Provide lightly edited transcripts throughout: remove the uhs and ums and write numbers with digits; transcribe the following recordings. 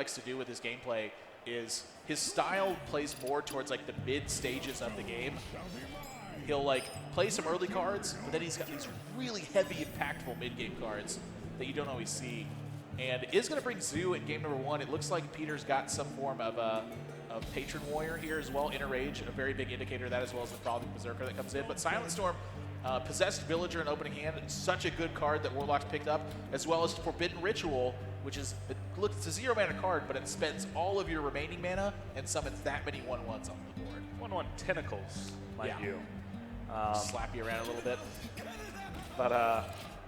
likes to do with his gameplay is his style plays more towards like the mid stages of the game. He'll like play some early cards, but then he's got these really heavy, impactful mid-game cards that you don't always see. And is going to bring Zoo at game number 1. It looks like Peter's got some form of Patron Warrior here as well. Inner Rage, a very big indicator of that, as well as the Frolic Berserker that comes in. But SilentStorm, Possessed Villager and Opening Hand, such a good card that Warlock's picked up, as well as Forbidden Ritual, which is, it's a 0-mana card, but it spends all of your remaining mana and summons that many 1/1s on the board. 1/1 tentacles, mind you. Slap you around a little bit. But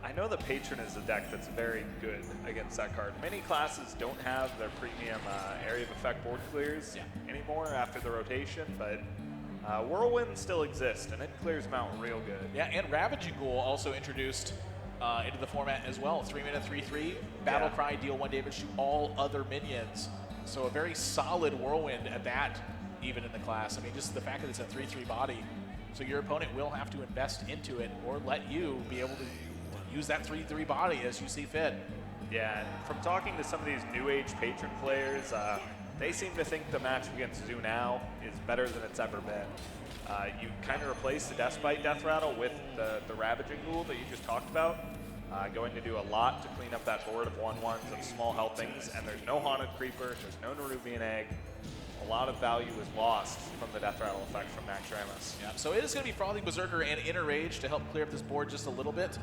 I know the Patron is a deck that's very good against that card. Many classes don't have their premium area of effect board clears anymore after the rotation, but Whirlwind still exists, and it clears them out real good. Yeah, and Ravaging Ghoul also introduced into the format as well. 3-mana, 3/3, Battle Cry, deal 1 damage to all other minions. So a very solid Whirlwind at that, even in the class. I mean, just the fact that it's a 3/3 body, so your opponent will have to invest into it or let you be able to use that 3/3 body as you see fit. Yeah, and from talking to some of these new age Patron players, they seem to think the match against Zoo now is better than it's ever been. You kind of replace the Deathbite Death Rattle with the Ravaging Ghoul that you just talked about. Going to do a lot to clean up that board of 1/1s and small health things, and there's no Haunted Creeper, there's no Nerubian Egg. A lot of value is lost from the Death Rattle effect from Max Ramus. Yeah, so it is going to be Frolic Berserker and Inner Rage to help clear up this board just a little bit.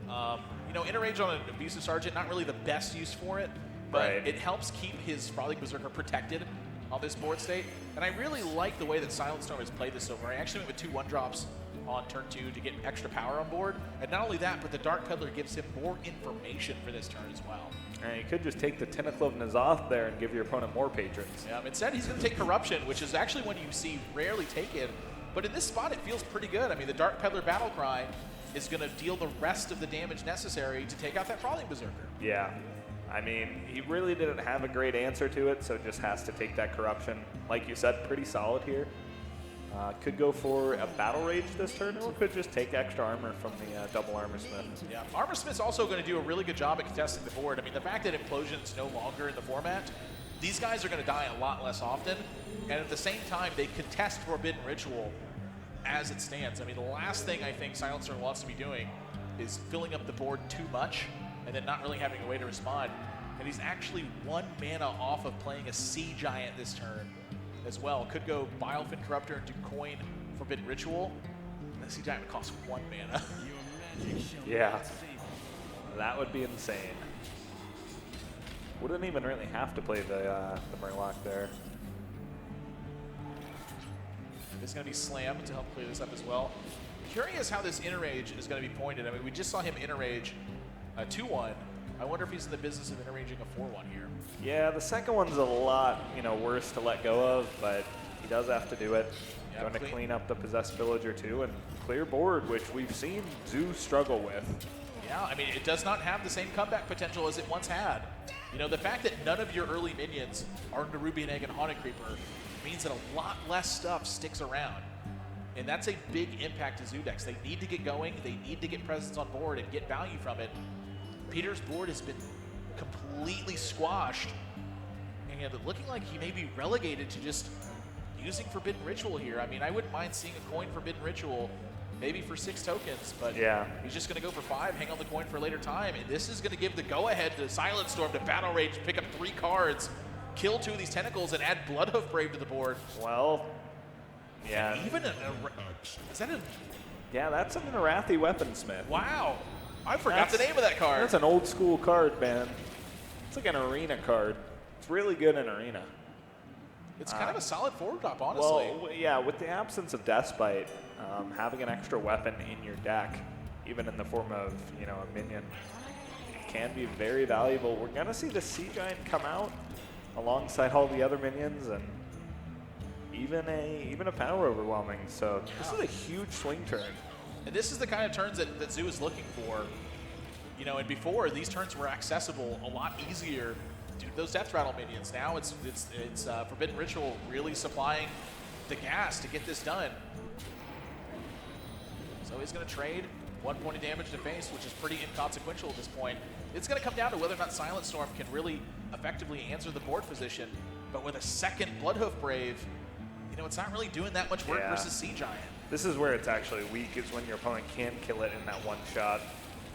You know, Inner Rage on an Abusive Sergeant, not really the best use for it, but it helps keep his Frolic Berserker protected on this board state. And I really like the way that SilentStorm has played this so far. I actually went with 2 1-drops on turn 2 to get extra power on board. And not only that, but the Dark Peddler gives him more information for this turn as well. And you could just take the Tentacle of N'Zoth there and give your opponent more patrons. Yeah, instead he's going to take Corruption, which is actually one you see rarely taken. But in this spot, it feels pretty good. I mean, the Dark Peddler Battle Cry is going to deal the rest of the damage necessary to take out that Frolic Berserker. Yeah. I mean, he really didn't have a great answer to it, so just has to take that Corruption. Like you said, pretty solid here. Could go for a Battle Rage this turn, or could just take extra armor from the double Armor Smith. Yeah, Armor Smith's also going to do a really good job at contesting the board. I mean, the fact that Implosion's no longer in the format, these guys are going to die a lot less often, and at the same time, they contest Forbidden Ritual as it stands. I mean, the last thing I think SilentStorm wants to be doing is filling up the board too much and then not really having a way to respond. And he's actually 1 mana off of playing a Sea Giant this turn as well. Could go Bilefin Corruptor and do coin Forbidden Ritual. The Sea Giant would cost 1 mana. Yeah, that would be insane. Wouldn't even really have to play the Murloc there. It's going to be Slam to help clear this up as well. Curious how this Inner Rage is going to be pointed. I mean, we just saw him Inner Rage 2/1. I wonder if he's in the business of Inner Raging a 4/1 here. Yeah, the second one's a lot, worse to let go of, but he does have to do it. Yeah, Going to clean up the Possessed Villager too, and clear board, which we've seen Zoo struggle with. Yeah, I mean, it does not have the same comeback potential as it once had. You know, the fact that none of your early minions are Nerubian Egg and Haunted Creeper means that a lot less stuff sticks around. And that's a big impact to Zoo decks. They need to get going, they need to get presence on board and get value from it. Peter's board has been completely squashed, and looking like he may be relegated to just using Forbidden Ritual here. I mean, I wouldn't mind seeing a coin Forbidden Ritual, maybe for 6 tokens, but he's just going to go for 5, hang on the coin for a later time, and this is going to give the go-ahead to SilentStorm to Battle Rage, pick up 3 cards, kill 2 of these tentacles, and add Bloodhoof Brave to the board. Well, yeah. And even is that a... Yeah, that's an Arathi Weaponsmith. Wow. I forgot the name of that card. That's an old school card, man. It's like an arena card. It's really good in arena. It's kind of a solid 4-drop, honestly. Well, yeah, with the absence of Deathbite, having an extra weapon in your deck, even in the form of, a minion, can be very valuable. We're going to see the Sea Giant come out alongside all the other minions, and even a power overwhelming. So this is a huge swing turn. And this is the kind of turns that Zoo is looking for. And before, these turns were accessible a lot easier due to those Death Rattle minions. Now it's Forbidden Ritual really supplying the gas to get this done. So he's going to trade 1 point of damage to face, which is pretty inconsequential at this point. It's going to come down to whether or not SilentStorm can really effectively answer the board position, but with a second Bloodhoof Brave, you know, it's not really doing that much work versus Sea Giant. This is where it's actually weak, is when your opponent can kill it in that one shot.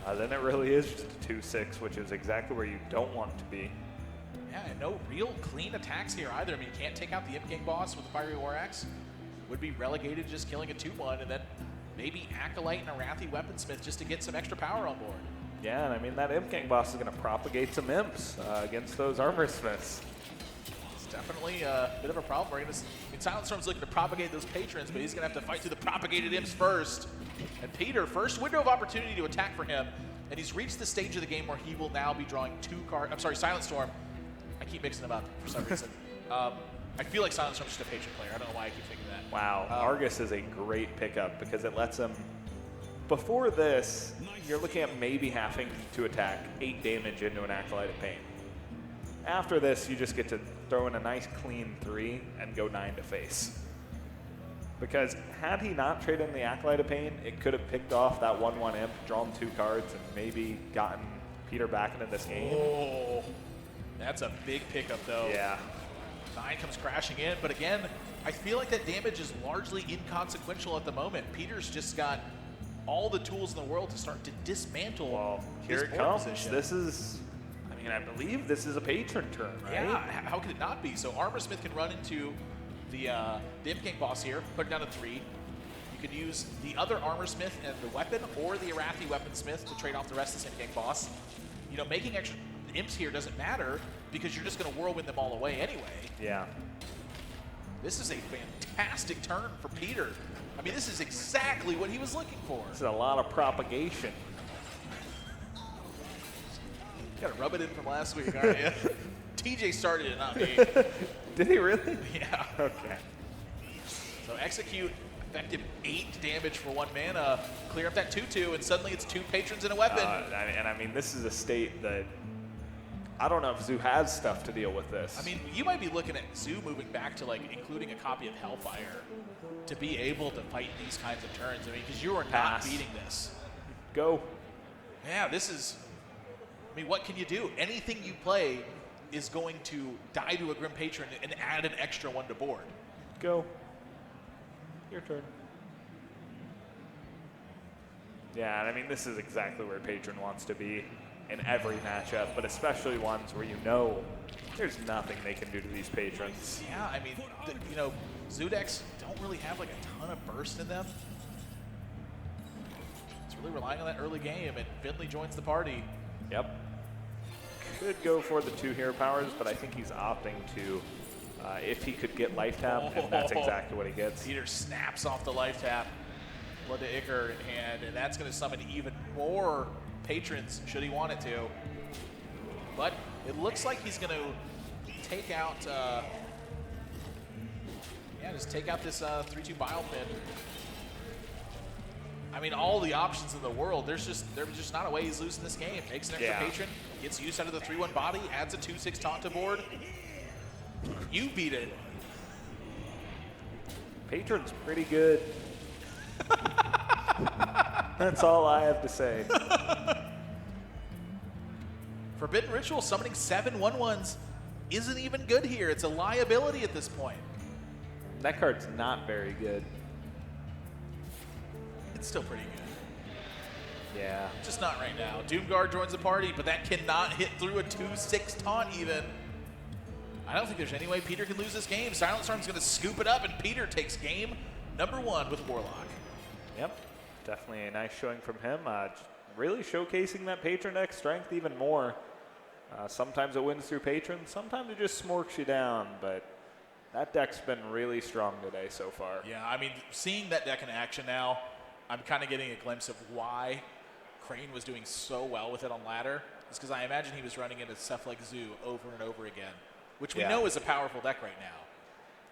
Then it really is just a 2-6, which is exactly where you don't want it to be. Yeah, and no real clean attacks here either. I mean, you can't take out the Imp King boss with the Fiery War Axe. Would be relegated to just killing a 2-1, and then maybe Acolyte and a Wrathy Weaponsmith just to get some extra power on board. Yeah, and I mean, that Imp King boss is going to propagate some imps against those Armor Smiths. It's definitely a bit of a problem. We're gonna, I mean, SilentStorm's looking to propagate those patrons, but he's going to have to fight through the propagated imps first. And Peter, first window of opportunity to attack for him, and he's reached the stage of the game where he will now be drawing 2 cards. I'm sorry, SilentStorm. I keep mixing them up for some reason. I feel like SilentStorm's just a patron player. I don't know why I keep thinking that. Wow, Argus is a great pickup because it lets him. Before this, you're looking at maybe having to attack 8 damage into an Acolyte of Pain. After this, you just get to throw in a nice clean 3 and go 9 to face. Because had he not traded in the Acolyte of Pain, it could have picked off that 1/1 imp, drawn 2 cards, and maybe gotten Peter back into this game. Oh, that's a big pickup, though. Yeah. 9 comes crashing in, but again, I feel like that damage is largely inconsequential at the moment. Peter's just got all the tools in the world to start to dismantle Here his it board comes. position. This is, I mean, I believe this is a patron turn, right? Yeah, how could it not be? So Armor Smith can run into the Imp King boss here, put it down to 3. You could use the other Armor Smith and the weapon, or the Wrathy Weaponsmith to trade off the rest of this Imp King boss. You know, making extra imps here doesn't matter because you're just going to whirlwind them all away anyway. Yeah. This is a fantastic turn for Peter. I mean, this is exactly what he was looking for. This is a lot of propagation. You got to rub it in from last week, aren't you? TJ started it, not me. Did he really? Yeah. Okay. So execute, effective 8 damage for 1 mana, clear up that 2/2, and suddenly it's 2 patrons and a weapon. I mean, this is a state that I don't know if Zoo has stuff to deal with this. I mean, you might be looking at Zoo moving back to, like, including a copy of Hellfire to be able to fight these kinds of turns. I mean, because you are not Pass. beating this. Go. Yeah, this is, I mean, what can you do? Anything you play is going to die to a Grim Patron and add an extra 1 to board. Go. Your turn. Yeah, and I mean, this is exactly where Patron wants to be in every matchup, but especially ones where you know there's nothing they can do to these patrons. Yeah, I mean, you know, Zoo decks don't really have like a ton of burst in them. It's really relying on that early game, and Finley joins the party. Yep. Could go for the 2 hero powers, but I think he's opting to, if he could get life tap, and that's exactly what he gets. Peter snaps off the life tap, Blood to Ichor in hand, and that's going to summon even more patrons should he want it to. But it looks like he's going to take out, just take out this 3/2 Bile Pin. I mean, all the options in the world, there's just not a way he's losing this game. Makes an extra patron, gets use out of the 3/1 body, adds a 2/6 taunt to board. You beat it. Patron's pretty good. That's all I have to say. Forbidden Ritual summoning 7 1/1s isn't even good here. It's a liability at this point. That card's not very good. It's still pretty good. Yeah. Just not right now. Doomguard joins the party, but that cannot hit through a 2/6 taunt even. I don't think there's any way Peter can lose this game. SilentStorm's going to scoop it up, and Peter takes game number 1 with Warlock. Yep. Definitely a nice showing from him. Really showcasing that patron deck strength even more. Sometimes it wins through patron, sometimes it just smorks you down, but that deck's been really strong today so far. Yeah, I mean, seeing that deck in action now, I'm kind of getting a glimpse of why Crane was doing so well with it on ladder. It's because I imagine he was running into stuff like Zoo over and over again, which we know is a powerful deck right now.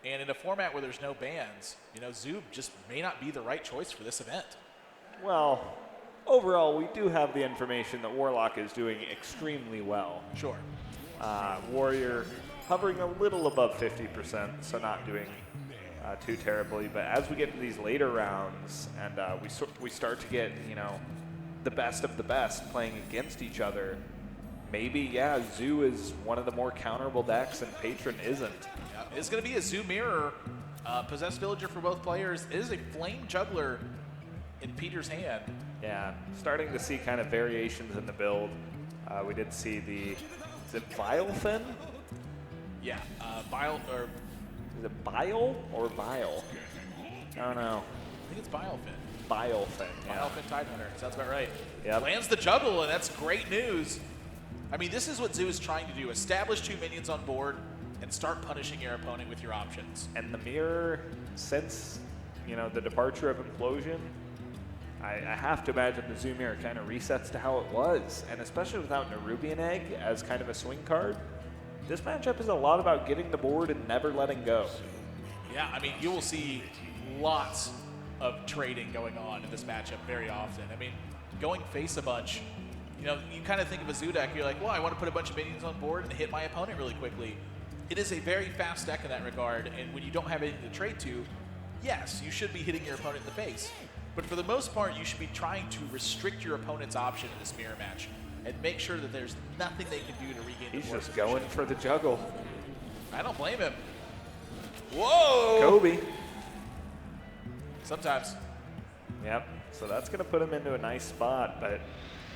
And in a format where there's no bans, you know, Zoo just may not be the right choice for this event. Well, overall, we do have the information that Warlock is doing extremely well. Sure. Warrior hovering a little above 50%, so not doing too terribly. But as we get into these later rounds and we start to get, you know, the best of the best playing against each other, maybe, yeah, Zoo is one of the more counterable decks and Patron isn't. Yeah, it's going to be a Zoo Mirror, Possessed Villager for both players. It is a Flame Juggler in Peter's hand. Yeah, starting to see kind of variations in the build. We did see the, is it Bilefin? Yeah, Bile, or Is it Bile or Bile? I don't know. I think it's Bilefin. Bilefin, yeah. Bilefin Tidehunter, sounds about right. Yep. Lands the juggle, and that's great news. I mean, this is what Zoo is trying to do. Establish 2 minions on board and start punishing your opponent with your options. And the mirror, since, you know, the departure of Implosion, I have to imagine the Zoo Mirror kind of resets to how it was. And especially without Nerubian Egg as kind of a swing card, this matchup is a lot about getting the board and never letting go. Yeah, I mean, you will see lots of trading going on in this matchup very often. I mean, going face a bunch, you know, you kind of think of a Zoo deck, you're like, well, I want to put a bunch of minions on board and hit my opponent really quickly. It is a very fast deck in that regard, and when you don't have anything to trade to, yes, you should be hitting your opponent in the face. But for the most part, you should be trying to restrict your opponent's option in this mirror match and make sure that there's nothing they can do to regain the board. He's just position. going for the juggle. I don't blame him. Whoa! Kobe. Sometimes. Yep, so that's going to put him into a nice spot, but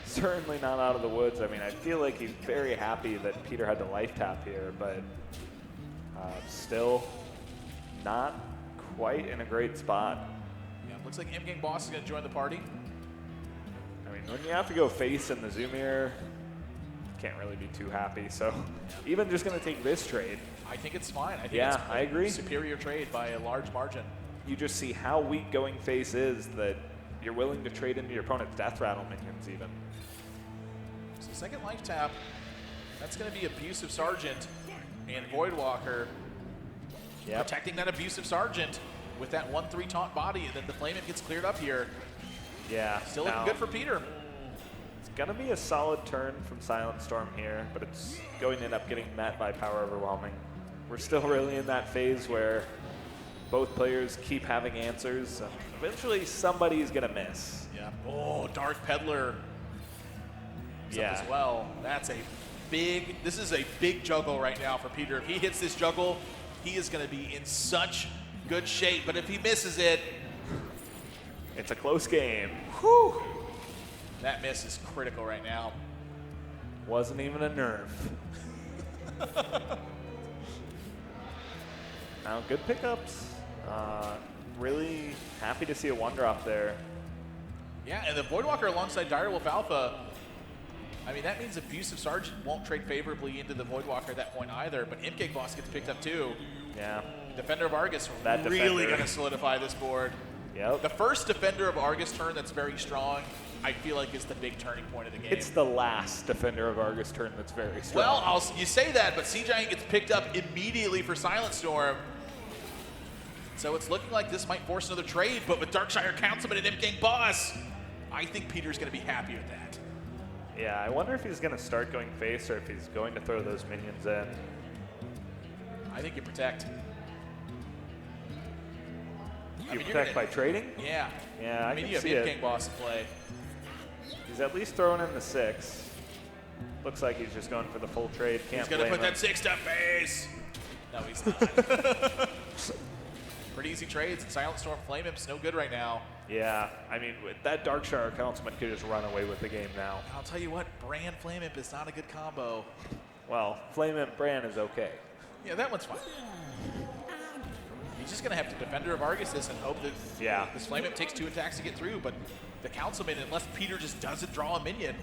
certainly not out of the woods. I mean, I feel like he's very happy that Peter had the life tap here, but still not quite in a great spot. Yeah, looks like M-Gang Boss is going to join the party. I mean, when you have to go face in the Zoo Mirror, can't really be too happy. So even just going to take this trade, I think it's fine. I think Yeah, it's I agree. a superior trade by a large margin. you just see how weak going face is that you're willing to trade into your opponent's Death Rattle minions even. So second life tap, that's going to be Abusive Sergeant and Voidwalker protecting that Abusive Sergeant with that 1/3 taunt body, and then the Flame gets cleared up here. Yeah. Still looking good for Peter. It's going to be a solid turn from SilentStorm here, but it's going to end up getting met by Power Overwhelming. We're still really in that phase where both players keep having answers. And eventually somebody's going to miss. Yeah. Oh, Dark Peddler. As well. That's a big, this is a big juggle right now for Peter. If he hits this juggle, he is going to be in such good shape. But if he misses it, it's a close game. Whew. That miss is critical right now. Wasn't even a nerf. Now, good pickups. Really happy to see a 1-drop there. Yeah, and the Voidwalker alongside Direwolf Alpha, I mean, that means Abusive Sergeant won't trade favorably into the Voidwalker at that point either, but Imcake Boss gets picked up too. Yeah. Defender of Argus That really defender. going to solidify this board. Yep. The first Defender of Argus turn that's very strong, I feel like is the big turning point of the game. It's the last Defender of Argus turn that's very strong. Well, you say that, but Sea Giant gets picked up immediately for SilentStorm. So it's looking like this might force another trade, but with Darkshire Councilman and Imgang Boss, I think Peter's going to be happy with that. Yeah, I wonder if he's going to start going face or if he's going to throw those minions in. I think you protect. You protect by trading? Yeah. Yeah, I mean, can you have see it. Imgang Boss in play. He's at least throwing in the 6. Looks like he's just going for the full trade. Can't He's going to blame put him. that 6 to face. No, he's not. Pretty easy trades, and SilentStorm Flame Imp's no good right now. Yeah, I mean, with that Darkshire Councilman could just run away with the game now. I'll tell you what, Bran Flame Imp is not a good combo. Well, Flame Imp Bran is okay. Yeah, that one's fine. He's just going to have to Defender of Argus this and hope that this Flame Imp takes 2 attacks to get through, but the Councilman, unless Peter just doesn't draw a minion,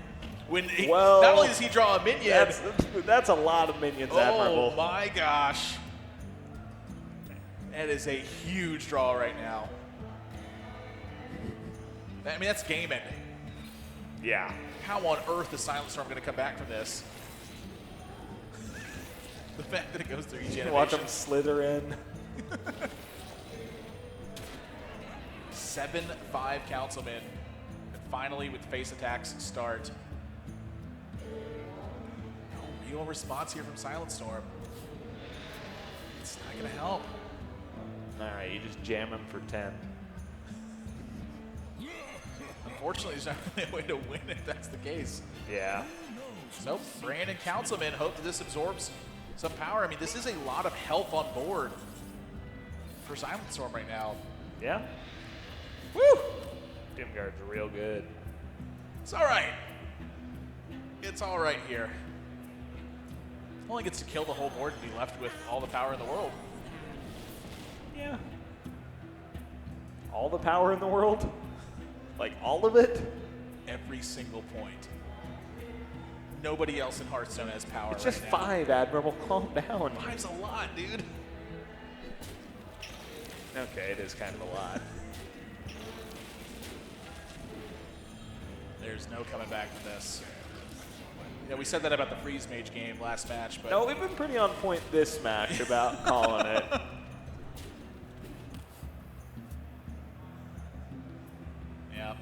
when he, not only does he draw a minion, that's a lot of minions, Admirable. Oh my gosh. That is a huge draw right now. I mean, that's game ending. Yeah. How on earth is SilentStorm going to come back from this? The fact that it goes through each animation. Watch them slither in. 7-5 Councilman. And finally, with face attacks start. No real response here from SilentStorm. It's not going to help. All right, you just jam him for 10. Unfortunately, there's not really a way to win if that's the case. Yeah. So Brandon Councilman, hope that this absorbs some power. I mean, this is a lot of health on board for SilentStorm right now. Yeah. Woo! Doomguard's real good. It's all right. It's all right here. Only gets to kill the whole board and be left with all the power in the world. Yeah. All the power in the world? Like all of it? Every single point. Nobody else in Hearthstone has power It's just right now. 5, Admiral. Calm down. 5's a lot, dude. Okay, it is kind of a lot. There's no coming back from this. Yeah, we said that about the Freeze Mage game last match, but No, we've been pretty on point this match about calling it. yeah,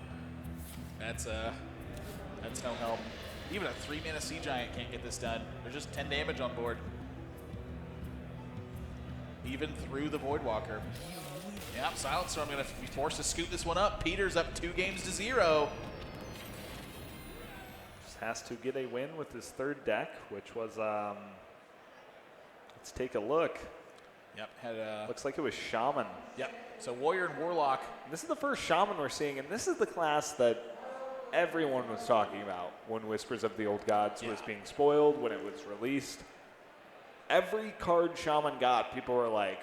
that's no help. Even a 3-mana Sea Giant can't get this done. There's just 10 damage on board. Even through the Voidwalker. Yep, SilentStorm going to be forced to scoot this one up. Peter's up 2-0. Just has to get a win with his third deck, which was, let's take a look. Yep, had Looks like it was Shaman. Yep, so Warrior and Warlock. This is the first Shaman we're seeing, and this is the class that everyone was talking about when Whispers of the Old Gods was being spoiled, when it was released. Every card Shaman got, people were like,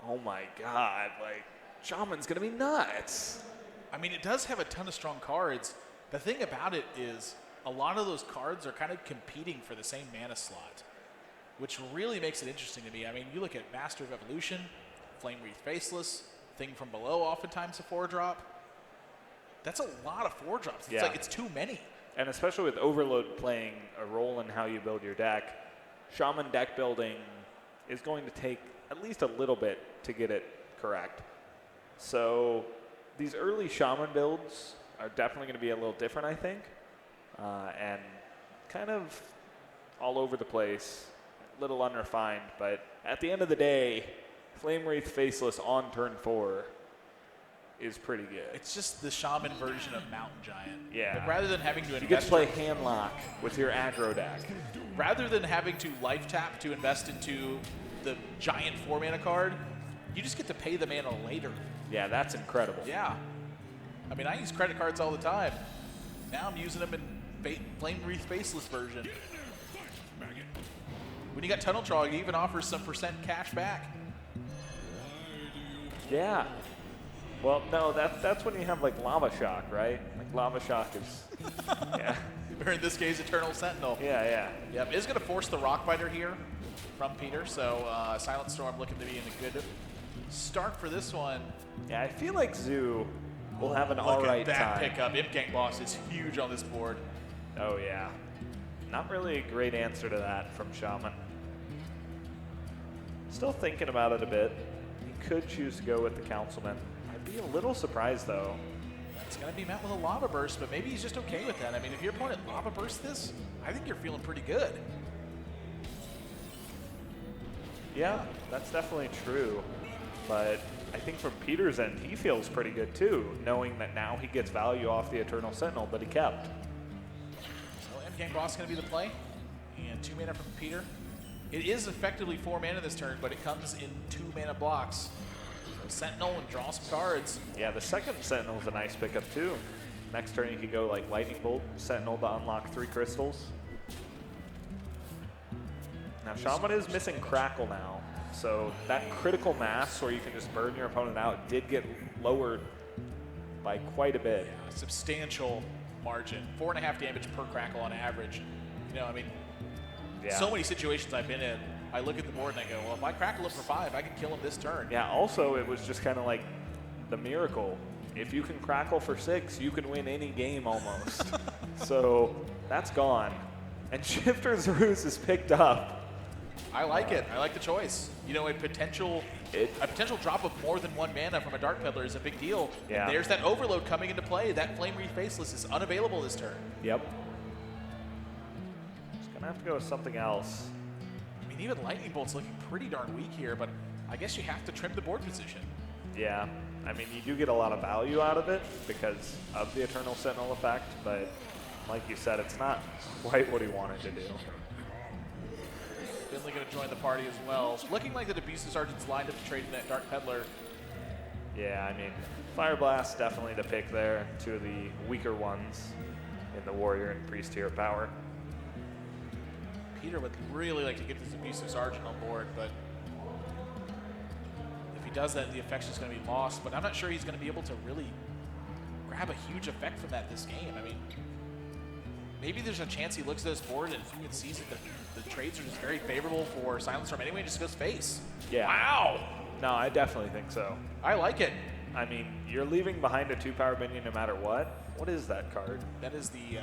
oh my god, like, Shaman's gonna be nuts. I mean, it does have a ton of strong cards. The thing about it is a lot of those cards are kind of competing for the same mana slot, which really makes it interesting to me. I mean, you look at Master of Evolution, Flame Wreath Faceless, Thing from Below, oftentimes a 4-drop. That's a lot of 4-drops. It's like it's too many. And especially with Overload playing a role in how you build your deck, Shaman deck building is going to take at least a little bit to get it correct. So these early Shaman builds are definitely going to be a little different, I think, and kind of all over the place, a little unrefined. But at the end of the day, Flame Wreath Faceless on turn 4 is pretty good. It's just the Shaman version of Mountain Giant. Yeah. Like, rather than having to You invest, get to play Handlock with your aggro deck. rather than having to life tap to invest into the giant 4-mana card, you just get to pay the mana later. Yeah, that's incredible. Yeah. I mean, I use credit cards all the time. Now I'm using them in Flame Wreath Faceless version. When you got Tunnel Troll, you even offers some % cash back. Yeah. Well, no, that's when you have like Lava Shock, right? Like Lava Shock is, yeah. Or in this case, Eternal Sentinel. Yeah. Yep, is going to force the Rockbiter here from Peter, so SilentStorm looking to be in a good start for this one. Yeah, I feel like Zoo will have an Look alright at that time. pickup. Imp Gang Boss is huge on this board. Oh, yeah. Not really a great answer to that from Shaman. Still thinking about it a bit. He could choose to go with the Councilman. I'd be a little surprised, though. It's going to be met with a Lava Burst, but maybe he's just okay with that. I mean, if your opponent Lava Bursts this, I think you're feeling pretty good. Yeah, that's definitely true. But I think from Peter's end, he feels pretty good, too, knowing that now he gets value off the Eternal Sentinel that he kept. So Imp Gang Boss going to be the play, and 2 mana from Peter. It is effectively 4 mana this turn, but it comes in 2 mana blocks. So Sentinel and draw some cards. Yeah, the second Sentinel is a nice pickup too. Next turn you could go like Lightning Bolt, Sentinel to unlock 3 crystals. Now Shaman is missing Crackle now, so that critical mass where you can just burn your opponent out did get lowered by quite a bit. Yeah, a substantial margin. 4.5 damage per Crackle on average. You know, I mean, Yeah. so many situations I've been in, I look at the board and I go, well, if I Crackle him for 5, I can kill him this turn. Yeah, also it was just kind of like the miracle. If you can Crackle for 6, you can win any game almost. So that's gone. And Shifter's Ruse is picked up. I like it. I like the choice. You know, a potential drop of more than 1 mana from a Dark Peddler is a big deal. Yeah. And there's that Overload coming into play. That Flame Wreath Faceless is unavailable this turn. Yep. Just gonna have to go with something else. I mean, even Lightning Bolt's looking pretty darn weak here, but I guess you have to trim the board position. Yeah, I mean, you do get a lot of value out of it because of the Eternal Sentinel effect, but Like you said, it's not quite what he wanted to do. Finley going to join the party as well. Looking like the Abusive Sergeant's lined up to trade in that Dark Peddler. Yeah, I mean, Fire Blast definitely the pick there. Two of the weaker ones in the Warrior and Priest tier power. Peter would really like to get this Abusive Sergeant on board, but if he does that, the effect's just going to be lost. But I'm not sure he's going to be able to really grab a huge effect from that this game. I mean, maybe there's a chance he looks at this board and sees that the trades are just very favorable for SilentStorm anyway and just goes face. Yeah. Wow. No, I definitely think so. I like it. I mean, you're leaving behind a 2-power minion no matter what. What is that card? That is the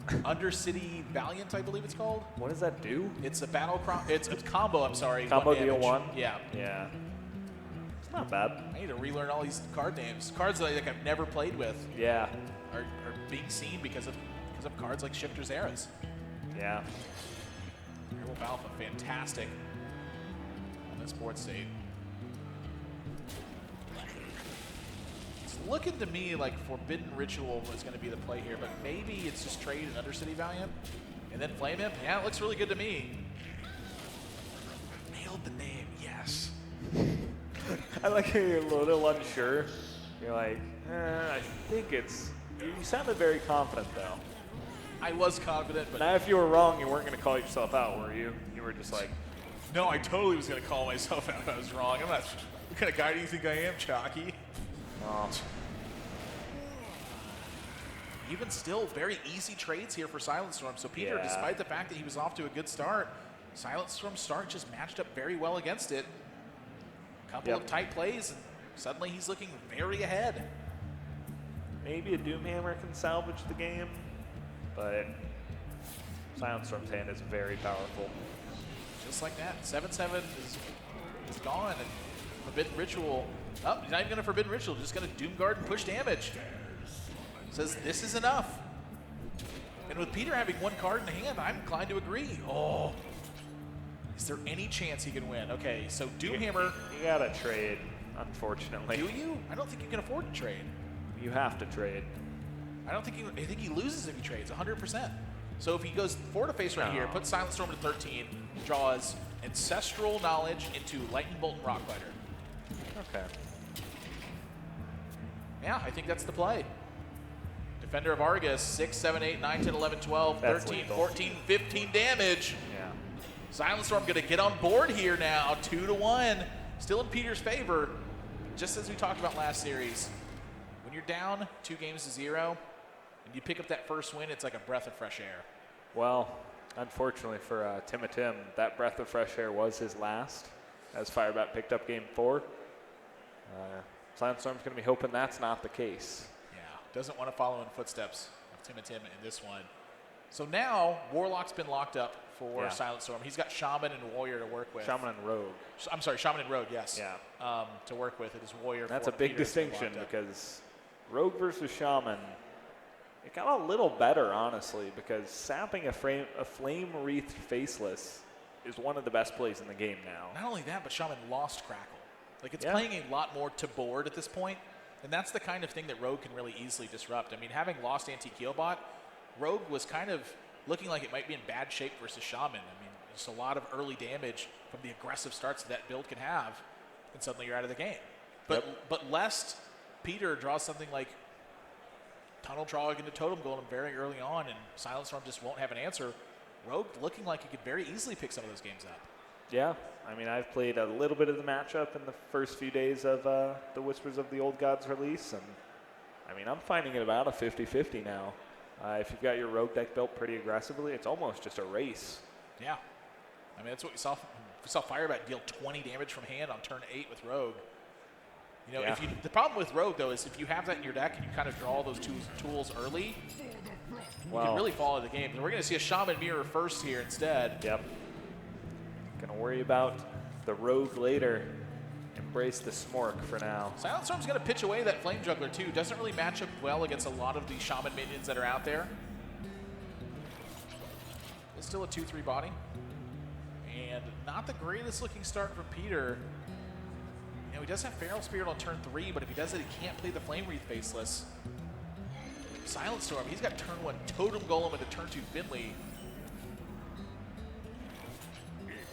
Undercity Valiant, I believe it's called. What does that do? It's a battle. It's a combo. I'm sorry. Combo one deal damage. 1? Yeah. Yeah. It's not bad. I need to relearn all these card names. Cards that I've never played with. Yeah. Are being seen because of cards like Shifter's Eras. Yeah. Werewolf Alpha, fantastic on this board state. It's looking to me like Forbidden Ritual was going to be the play here, but maybe it's just trade an Undercity Valiant and then Flame Imp. Yeah, it looks really good to me. Nailed the name, yes. I like how you're a little unsure. You're like, I think it's... You sounded very confident, though. I was confident, but... Now, if you were wrong, you weren't going to call yourself out, were you? You were just like... No, I totally was going to call myself out if I was wrong. I'm not... What kind of guy do you think I am, Chalky? Oh. Even still, very easy trades here for SilentStorm. So Peter, Yeah. despite the fact that he was off to a good start, SilentStorm's start just matched up very well against it. Couple of tight plays, and suddenly he's looking very ahead. Maybe a Doomhammer can salvage the game, but SilentStorm's hand is very powerful. Just like that, 7/7 is gone, and Forbidden Ritual. Oh, he's not even going to Forbidden Ritual, just going to Doom Guard and push damage. Says this is enough. And with Peter having one card in hand, I'm inclined to agree. Oh, is there any chance he can win? Okay, so Doomhammer. You gotta trade, unfortunately. Do you? I don't think you can afford to trade. You have to trade. I think he loses if he trades, 100%. So if he goes 4 to face right here, puts SilentStorm to 13, draws Ancestral Knowledge into Lightning Bolt and Rockbiter. Okay. Yeah, I think that's the play. Defender of Argus, 6, 7, 8, 9, 10, 11, 12, That's 13, lethal. 14, 15 damage. Yeah. SilentStorm going to get on board here now, 2-1. Still in Peter's favor, just as we talked about last series. When you're down 2 games to 0, and you pick up that first win, it's like a breath of fresh air. Well, unfortunately for Tim, that breath of fresh air was his last, as Firebat picked up game 4. SilentStorm's going to be hoping that's not the case. Yeah, doesn't want to follow in footsteps of Tim in this one. So now, Warlock's been locked up for SilentStorm. He's got Shaman and Warrior to work with. Shaman and Rogue. I'm sorry, Shaman and Rogue, yes. Yeah. To work with. It is Warrior. That's a for big Peter's been distinction locked up. because Rogue versus Shaman, it got a little better, honestly, because sapping a flame-wreathed faceless is one of the best plays in the game now. Not only that, but Shaman lost Crackle. Like, it's playing a lot more to board at this point, and that's the kind of thing that Rogue can really easily disrupt. I mean, having lost Anti-Keelbot, Rogue was kind of looking like it might be in bad shape versus Shaman. I mean, just a lot of early damage from the aggressive starts that build can have, and suddenly you're out of the game. But lest Peter draws something like Tunnel Trog into Totem Golem very early on, and SilentStorm just won't have an answer, Rogue looking like he could very easily pick some of those games up. Yeah, I mean, I've played a little bit of the matchup in the first few days of the Whispers of the Old Gods release, and I mean, I'm finding it about a 50-50 now. If you've got your Rogue deck built pretty aggressively, it's almost just a race. Yeah. I mean, that's what we saw. We saw Firebat deal 20 damage from hand on turn 8 with Rogue. You know, the problem with Rogue, though, is if you have that in your deck and you kind of draw those tools early, you can really follow the game. And we're going to see a Shaman Mirror first here instead. Yep. Gonna worry about the Rogue later. Embrace the Smork for now. SilentStorm's going to pitch away that Flame Juggler, too. Doesn't really match up well against a lot of the Shaman minions that are out there. It's still a 2-3 body. And not the greatest looking start for Peter. You know, he does have Feral Spirit on turn 3, but if he does it, he can't play the Flame Wreath Faceless. SilentStorm, he's got turn 1 Totem Golem into turn 2 Finley.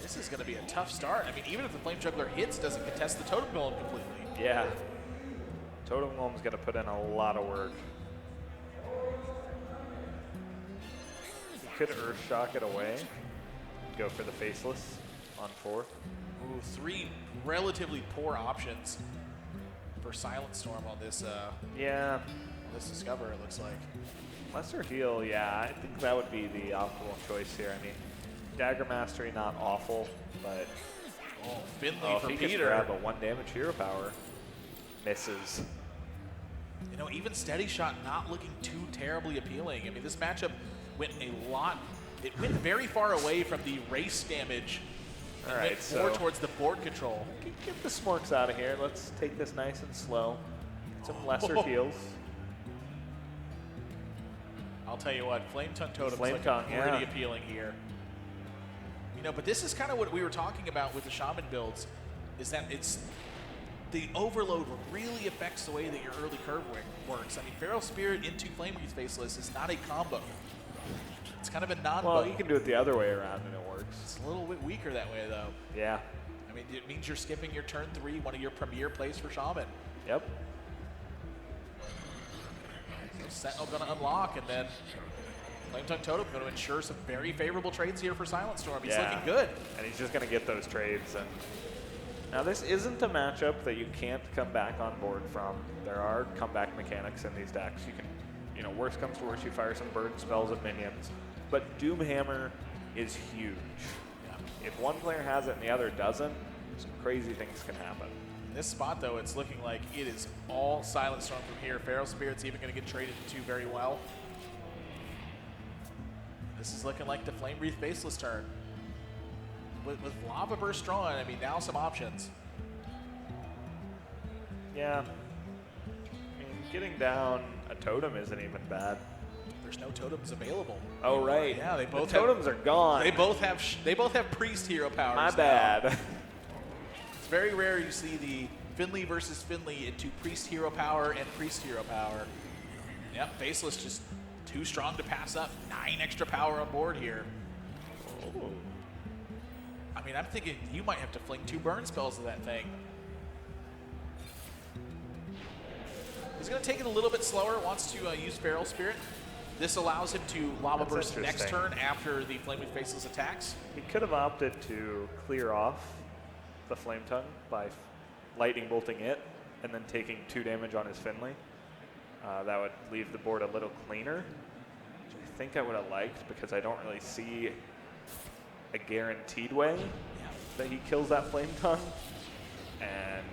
This is going to be a tough start. I mean, even if the Flame Juggler hits, doesn't contest the Totem Golem completely. Yeah. Totem Golem's got to put in a lot of work. Could Earthshock it away. Go for the Faceless on 4. Ooh, 3 relatively poor options for SilentStorm on this. Yeah. This Discover, it looks like. Lesser Heal, yeah, I think that would be the optimal choice here. I mean, Dagger Mastery, not awful, but Finley for he can Peter. grab a 1 damage hero power. Misses. You know, even Steady Shot not looking too terribly appealing. I mean, this matchup went a lot. It went very far away from the race damage. All and right, went so more towards the board control. Get the Smorks out of here. Let's take this nice and slow. Some lesser heals. I'll tell you what, Flame Tongue Totem Flame is Tongue, pretty yeah. appealing here. You know, but this is kind of what we were talking about with the Shaman builds, is that it's the overload really affects the way that your early curve works. I mean, Feral Spirit into Flame Wreath Faceless is not a combo. It's kind of a non-bow. Well, you can do it the other way around and it works. It's a little bit weaker that way, though. Yeah. I mean, it means you're skipping your turn 3, one of your premier plays for Shaman. Yep. So Sentinel going to unlock, and then Flame Tongue Totem going to ensure some very favorable trades here for SilentStorm. He's looking good. And he's just going to get those trades. And now this isn't a matchup that you can't come back on board from. There are comeback mechanics in these decks. You can, you know, worst comes to worst, you fire some burn spells at minions. But Doomhammer is huge. Yeah. If one player has it and the other doesn't, some crazy things can happen. In this spot, though, it's looking like it is all SilentStorm from here. Feral Spirit's even going to get traded into very well. This is looking like the Flame Wreath Faceless turn. With Lava Burst drawn, I mean, now some options. Yeah. I mean, getting down a totem isn't even bad. There's no totems available. Oh, right. Yeah, they both the totems are gone. They both have priest hero powers. My now. bad. It's very rare you see the Finley versus Finley into priest hero power and priest hero power. Yep, Faceless just too strong to pass up. 9 extra power on board here. Oh. I mean, I'm thinking you might have to fling 2 burn spells to that thing. He's going to take it a little bit slower, wants to use Feral Spirit. This allows him to Lava Burst next turn after the Flame Wreath Faceless attacks. He could have opted to clear off the Flame Tongue by lightning bolting it and then taking 2 damage on his Finley. That would leave the board a little cleaner, which I think I would have liked because I don't really see a guaranteed way that he kills that Flame Tongue. And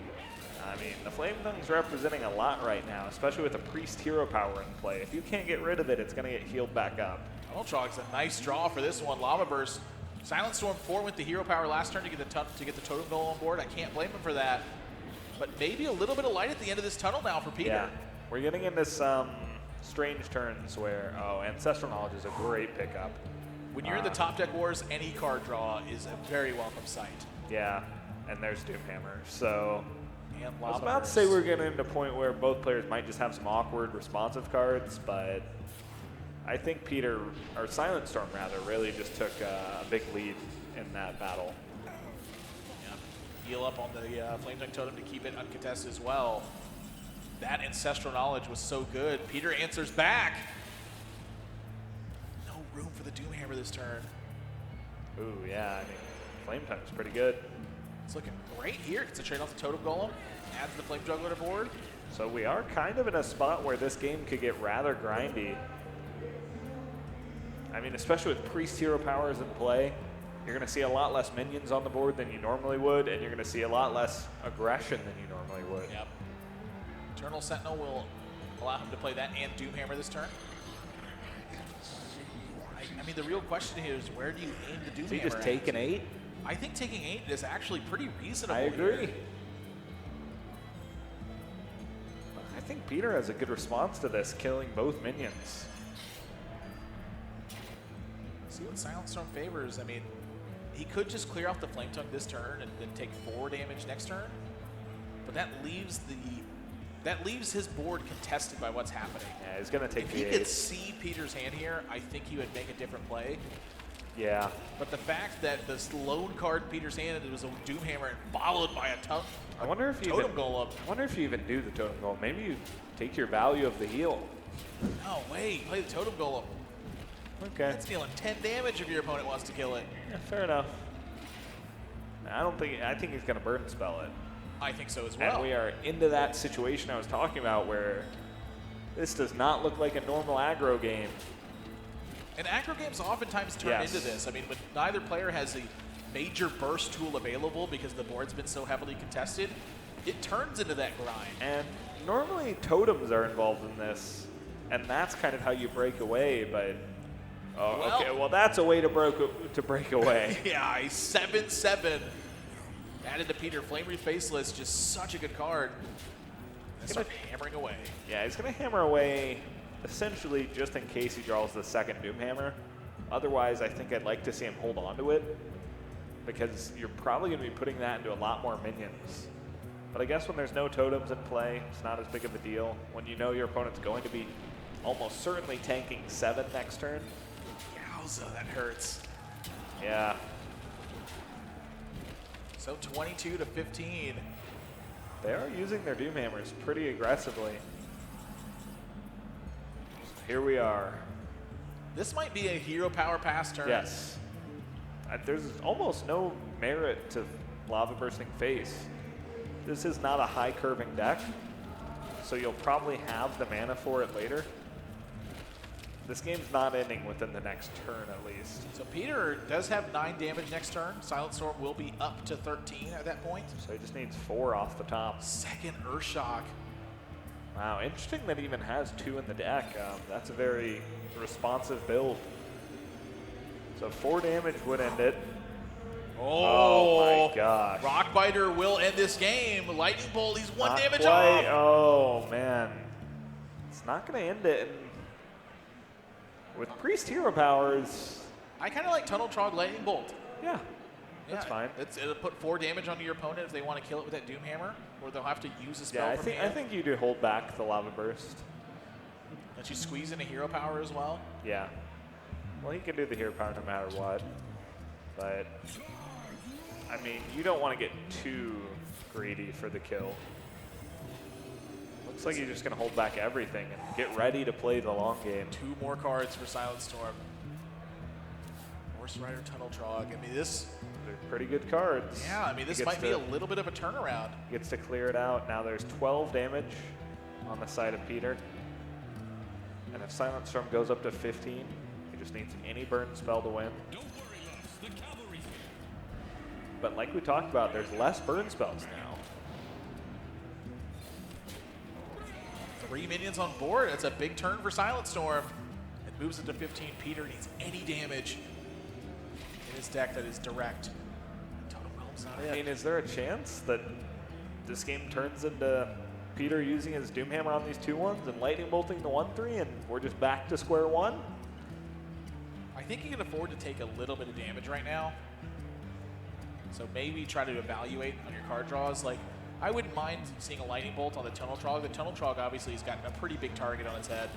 I mean, the Flame Tongue's representing a lot right now, especially with a Priest hero power in play. If you can't get rid of it, it's going to get healed back up. Ultrog's a nice draw for this one. Lava Burst. SilentStorm 4 with the hero power last turn to get the Totem Golem on board. I can't blame him for that. But maybe a little bit of light at the end of this tunnel now for Peter. Yeah, we're getting into some strange turns where, Ancestral Knowledge is a great pickup. When you're in the top deck wars, any card draw is a very welcome sight. Yeah, and there's Doomhammer. So And I was Lava about Burst. to say we're getting into a point where both players might just have some awkward responsive cards, but I think Peter, or SilentStorm rather, really just took a big lead in that battle. Yeah. Heal up on the Flame Tongue Totem to keep it uncontested as well. That Ancestral Knowledge was so good. Peter answers back. No room for the Doomhammer this turn. Ooh, yeah, I mean, Flame Tongue's pretty good. It's looking great here. It's a trade off the Totem Golem. Adds the Flame Juggler to board. So we are kind of in a spot where this game could get rather grindy. I mean, especially with Priest hero powers in play, you're going to see a lot less minions on the board than you normally would, and you're going to see a lot less aggression than you normally would. Yep. Eternal Sentinel will allow him to play that and Doomhammer this turn. I mean, the real question here is where do you aim the Doomhammer So you just at? take an 8? I think taking 8 is actually pretty reasonable. I agree. Here. I think Peter has a good response to this, killing both minions. See what SilentStorm favors. I mean, he could just clear off the Flame Tongue this turn and then take 4 damage next turn. But that leaves the that leaves his board contested by what's happening. Yeah, he's going to take if the he 8. could see Peter's hand here, I think he would make a different play. Yeah. But the fact that this lone card in Peter's hand was a Doomhammer and followed by a I wonder if you Totem Golem. I wonder if you even do the Totem Golem. Maybe you take your value of the heal. No way, play the Totem Golem. Okay. That's dealing 10 damage if your opponent wants to kill it. Yeah, fair enough. I think he's going to burn spell it. I think so as well. And we are into that situation I was talking about where this does not look like a normal aggro game. And aggro games oftentimes turn into this. I mean, when neither player has a major burst tool available because the board's been so heavily contested, it turns into that grind. And normally totems are involved in this, and that's kind of how you break away, but okay, well that's a way to break away. Yeah, a 7/7 added to Peter. Flame Wreath Faceless, just such a good card. Let's start hammering away. Yeah, he's going to hammer away essentially just in case he draws the second Doomhammer. Otherwise, I think I'd like to see him hold on to it because you're probably going to be putting that into a lot more minions. But I guess when there's no totems in play, it's not as big of a deal. When you know your opponent's going to be almost certainly tanking 7 next turn. Yowza, that hurts. Yeah. So 22-15. They are using their Doomhammers pretty aggressively. So here we are. This might be a hero power pass turn. Yes. There's almost no merit to Lava Bursting Face. This is not a high curving deck, so you'll probably have the mana for it later. This game's not ending within the next turn at least. So Peter does have 9 damage next turn. SilentStorm will be up to 13 at that point. So he just needs 4 off the top. Second Earthshock. Wow, interesting that he even has 2 in the deck. That's a very responsive build. So 4 damage would end it. Oh my gosh. Rockbiter will end this game. Lightning Bolt, he's 1 Not damage quite. off. Oh man. It's not going to end it. With Priest Hero powers. I kind of like Tunnel Trog Lightning Bolt. Yeah, that's fine. It'll put 4 damage onto your opponent if they want to kill it with that Doomhammer, or they'll have to use a spell from I hand. think you do hold back the Lava Burst. Don't you squeeze in a hero power as well? Yeah. Well, he can do the hero power no matter what. But, I mean, you don't want to get too greedy for the kill. Looks like you're just going to hold back everything and get ready to play the long game. 2 more cards for SilentStorm. Horse Rider, Tunnel Trog. I mean, this... They're pretty good cards. Yeah, I mean, this might be a little bit of a turnaround. Gets to clear it out. Now there's 12 damage on the side of Peter. And if SilentStorm goes up to 15, he just needs any burn spell to win. Don't worry, Lux. The cavalry's here. But like we talked about, there's less burn spells now. 3 minions on board. That's a big turn for SilentStorm. It moves it to 15. Peter needs any damage in his deck that is direct. Totem Golem's not I it. mean, is there a chance that this game turns into Peter using his Doomhammer on these 2/1s and lightning bolting the 1/3 and we're just back to square one? I think he can afford to take a little bit of damage right now. So maybe try to evaluate on your card draws. Like, I wouldn't mind seeing a Lightning Bolt on the Tunnel Trog. The Tunnel Trog obviously has got a pretty big target on its head.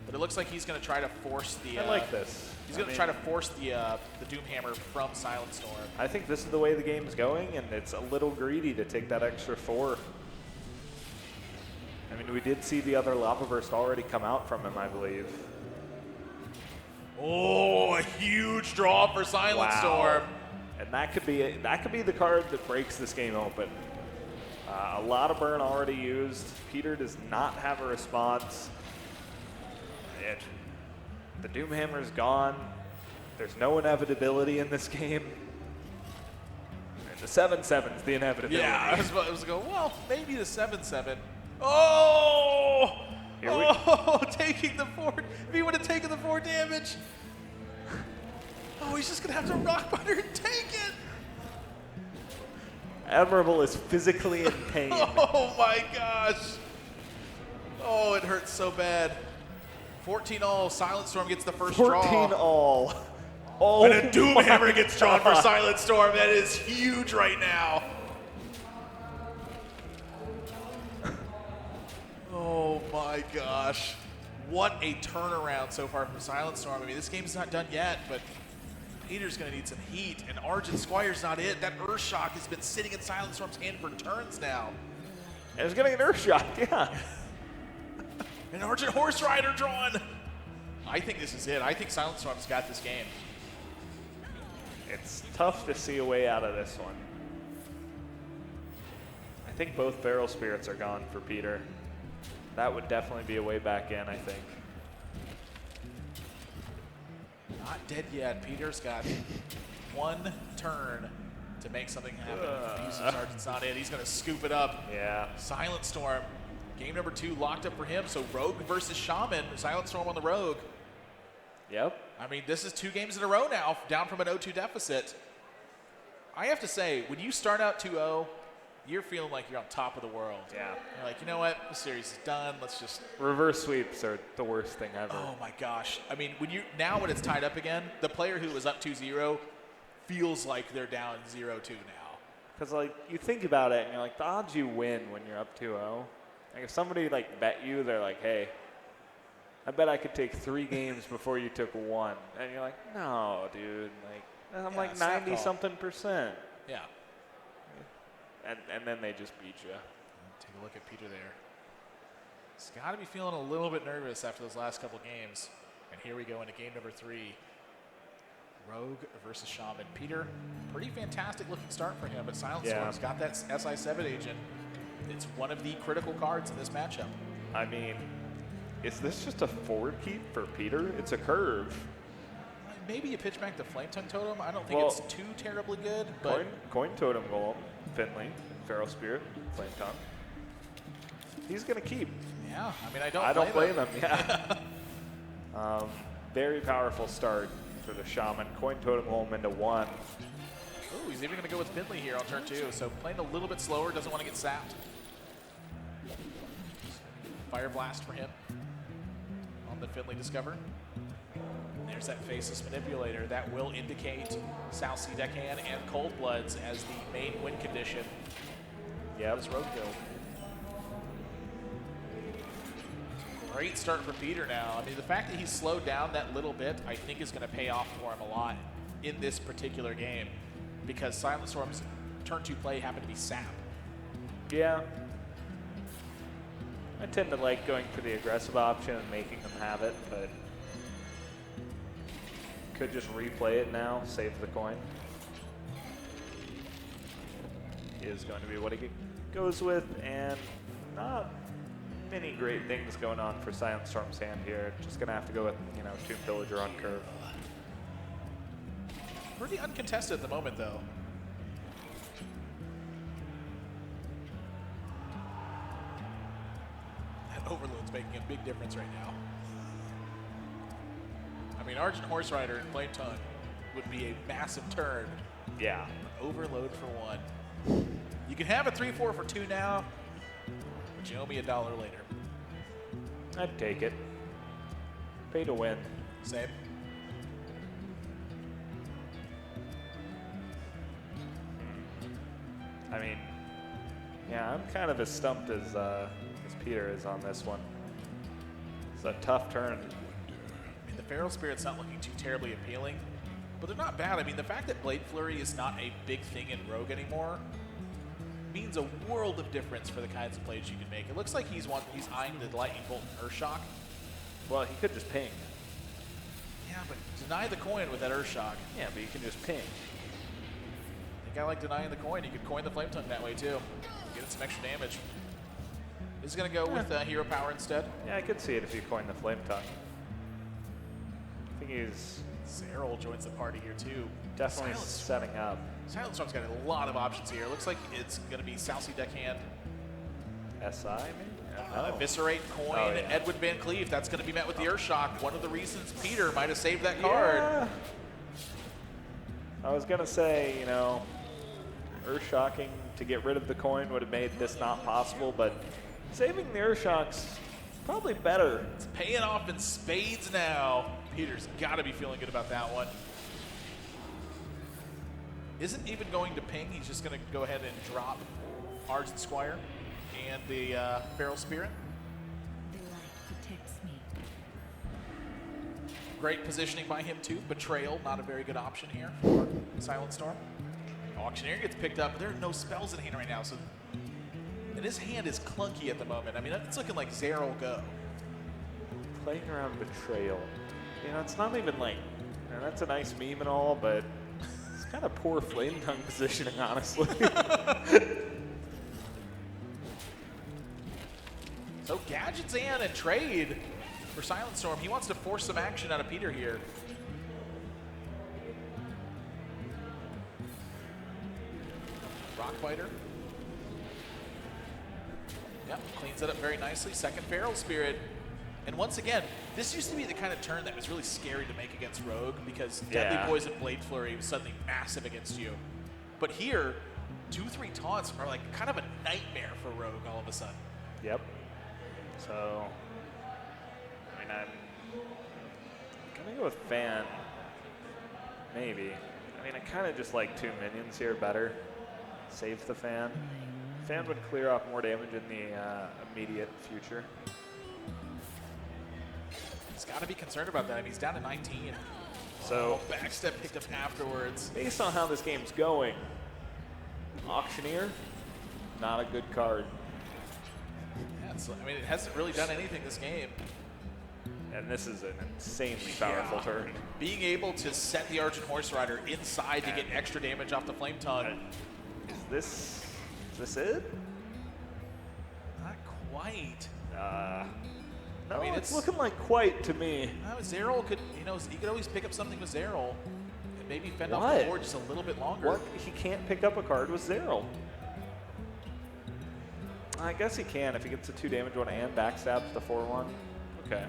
But it looks like he's going to try to force the... I like this. He's going to try to force the Doomhammer from SilentStorm. I think this is the way the game's going, and it's a little greedy to take that extra 4. I mean, we did see the other Lava Burst already come out from him, I believe. Oh, a huge draw for SilentStorm. Wow. And that could be the card that breaks this game open. A lot of burn already used. Peter does not have a response. The Doomhammer's gone. There's no inevitability in this game. And the 7/7's the inevitability. Yeah, I was going to go, well, maybe the 7/7. Oh! Taking the 4. If he would have taken the 4 damage. Oh, he's just going to have to Rockbiter and take it. Admirable is physically in pain. Oh my gosh. Oh, it hurts so bad. 14-all, SilentStorm gets the first draw. 14-all. Oh, And a Doomhammer gets drawn for SilentStorm. That is huge right now. my gosh. What a turnaround so far from SilentStorm. I mean, this game's not done yet, but Peter's going to need some heat, and Argent Squire's not it. That Earthshock has been sitting in SilentStorm's hand for turns now. And it's getting an Earthshock, yeah. An Argent Horse Rider drawn. I think this is it. I think SilentStorm's got this game. It's tough to see a way out of this one. I think both Feral Spirits are gone for Peter. That would definitely be a way back in, I think. Not dead yet. Peter's got one turn to make something happen. Argent's not in. He's going to scoop it up. Yeah. SilentStorm, game number 2 locked up for him. So Rogue versus Shaman. SilentStorm on the Rogue. Yep. I mean, this is 2 games in a row now, down from an 0-2 deficit. I have to say, when you start out 2-0, you're feeling like you're on top of the world. Yeah. You're like, you know what? The series is done. Let's just... Reverse sweeps are the worst thing ever. Oh, my gosh. I mean, when it's tied up again, the player who was up 2-0 feels like they're down 0-2 now. Because, like, you think about it, and you're like, the odds you win when you're up 2-0, like, if somebody, like, bet you, they're like, hey, I bet I could take 3 games before you took 1. And you're like, no, dude. Like, I'm like 90-something%. Yeah. And then they just beat you. Take a look at Peter there. He's got to be feeling a little bit nervous after those last couple games. And here we go into game number 3. Rogue versus Shaman. Peter, pretty fantastic looking start for him, but SilentStorm's got that SI7 agent. It's one of the critical cards in this matchup. I mean, is this just a forward keep for Peter? It's a curve. Maybe you pitch back the Flame Tongue Totem. I don't think it's too terribly good, but... Coin Totem Golem, Finley, Feral Spirit, Flame Tongue. He's going to keep. Yeah, I mean, I don't blame him. Yeah. Very powerful start for the Shaman. Coin Totem Golem into 1. Ooh, he's even going to go with Finley here on turn 2, so playing a little bit slower, doesn't want to get sapped. Fire Blast for him on the Finley Discover. There's that Faceless Manipulator. That will indicate South Sea Deckhand and Cold Bloods as the main win condition. Yeah, this road build. Great start for Peter now. I mean, the fact that he's slowed down that little bit, I think is going to pay off for him a lot in this particular game because SilentStorm's turn 2 play happened to be sap. Yeah. I tend to like going for the aggressive option and making them have it, but could just replay it now, save the coin. Is going to be what he goes with, and not many great things going on for SilentStorm's hand here. Just going to have to go with, Tomb Pillager on curve. Pretty uncontested at the moment, though. That Overload's making a big difference right now. I mean, Argent Horse Rider and Flame Tongue would be a massive turn. Yeah. Overload for 1. You can have a 3-4 for 2 now, but you owe me $1 later. I'd take it. Pay to win. Same. I mean, yeah, I'm kind of as stumped as Peter is on this one. It's a tough turn. The Feral Spirit's not looking too terribly appealing, but they're not bad. I mean, the fact that Blade Flurry is not a big thing in Rogue anymore means a world of difference for the kinds of plays you can make. It looks like he's eyeing the Lightning Bolt and Earthshock. Well, he could just ping. Yeah, but deny the coin with that Earthshock. Yeah, but you can just ping. I think I like denying the coin. You could coin the Flame Tongue that way, too. Get it some extra damage. This is going to go with Hero Power instead. Yeah, I could see it if you coin the Flame Tongue. I think he's... Zeril joins the party here, too. Definitely setting up. SilentStorm's got a lot of options here. Looks like it's going to be South Sea Deckhand. SI, maybe? Eviscerate, coin, yeah. Edwin Van Cleef. That's going to be met with the Earthshock. One of the reasons Peter might have saved that card. Yeah. I was going to say, Earthshocking to get rid of the coin would have made this not possible, but saving the Earthshock's probably better. It's paying off in spades now. Peter's got to be feeling good about that one. Isn't even going to ping. He's just going to go ahead and drop Argent Squire and the Feral Spirit. protects me. Great positioning by him too. Betrayal, not a very good option here for SilentStorm. Auctioneer gets picked up, but there are no spells in hand right now, so and his hand is clunky at the moment. I mean, it's looking like Zero go. Playing around Betrayal. You know, it's not even like, you know, that's a nice meme and all, but it's kind of poor Flame Tongue positioning, honestly. So Gadget's in and trade for SilentStorm. He wants to force some action out of Peter here. Rockbiter. Yep, cleans it up very nicely. Second Feral Spirit. And once again, this used to be the kind of turn that was really scary to make against Rogue because Deadly Poison Blade Flurry was suddenly massive against you. But here, 2-3 taunts are like kind of a nightmare for Rogue all of a sudden. Yep. So, I mean, I'm gonna go with Fan, maybe. I mean, I kind of just like 2 minions here better. Save the Fan. Fan would clear off more damage in the immediate future. He's got to be concerned about that. I mean, he's down to 19. So, backstep picked up afterwards. based on how this game's going, Auctioneer, not a good card. Yeah, I mean, it hasn't really done anything this game. And this is an insanely powerful turn. Being able to set the Argent Horse Rider inside to get extra damage off the Flame Tongue. Is this it? Not quite. No, I mean, it's looking like quite to me. Zeril could, you know, he could always pick up something with Zeril and maybe fend off What? the board just a little bit longer. What? He can't pick up a card with Zero. I guess he can if he gets a 2 damage one and backstabs the 4-1. Okay.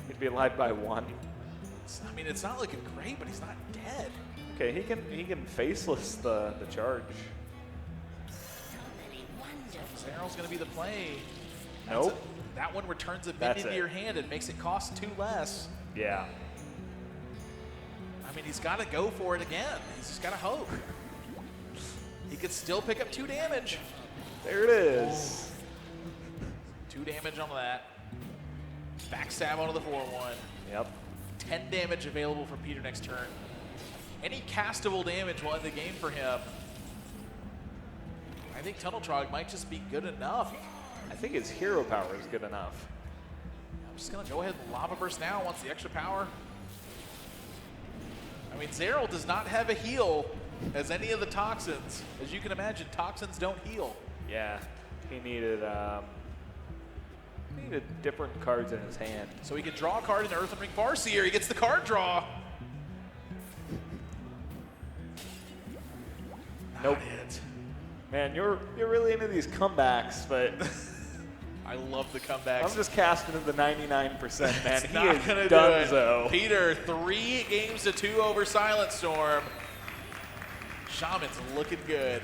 He'd be alive by 1. I mean, it's not looking great, but he's not dead. Okay, he can faceless the charge. Zeril's going to be the play. Nope. That one returns a That's minion to it. your hand and makes it cost 2 less. Yeah. I mean, he's got to go for it again. He's just got to hope. He could still pick up 2 damage. There it is. 2 damage on that. Backstab onto the 4-1. Yep. 10 damage available from Peter next turn. Any castable damage will end the game for him. I think Tunnel Trog might just be good enough. I think his hero power is good enough. I'm just going to go ahead and Lava Burst now, wants the extra power. I mean, Zeril does not have a heal as any of the Toxins. As you can imagine, Toxins don't heal. Yeah. He needed different cards in his hand. So he can draw a card in the Earthen Ring Farseer. He gets the card draw. Nope. Not it. Man, you're really into these comebacks, but I love the comebacks. I'm just casting in the 99%, man. It's He not is gonna done do it. so. Peter, 3 games to 2 over SilentStorm. Shaman's looking good.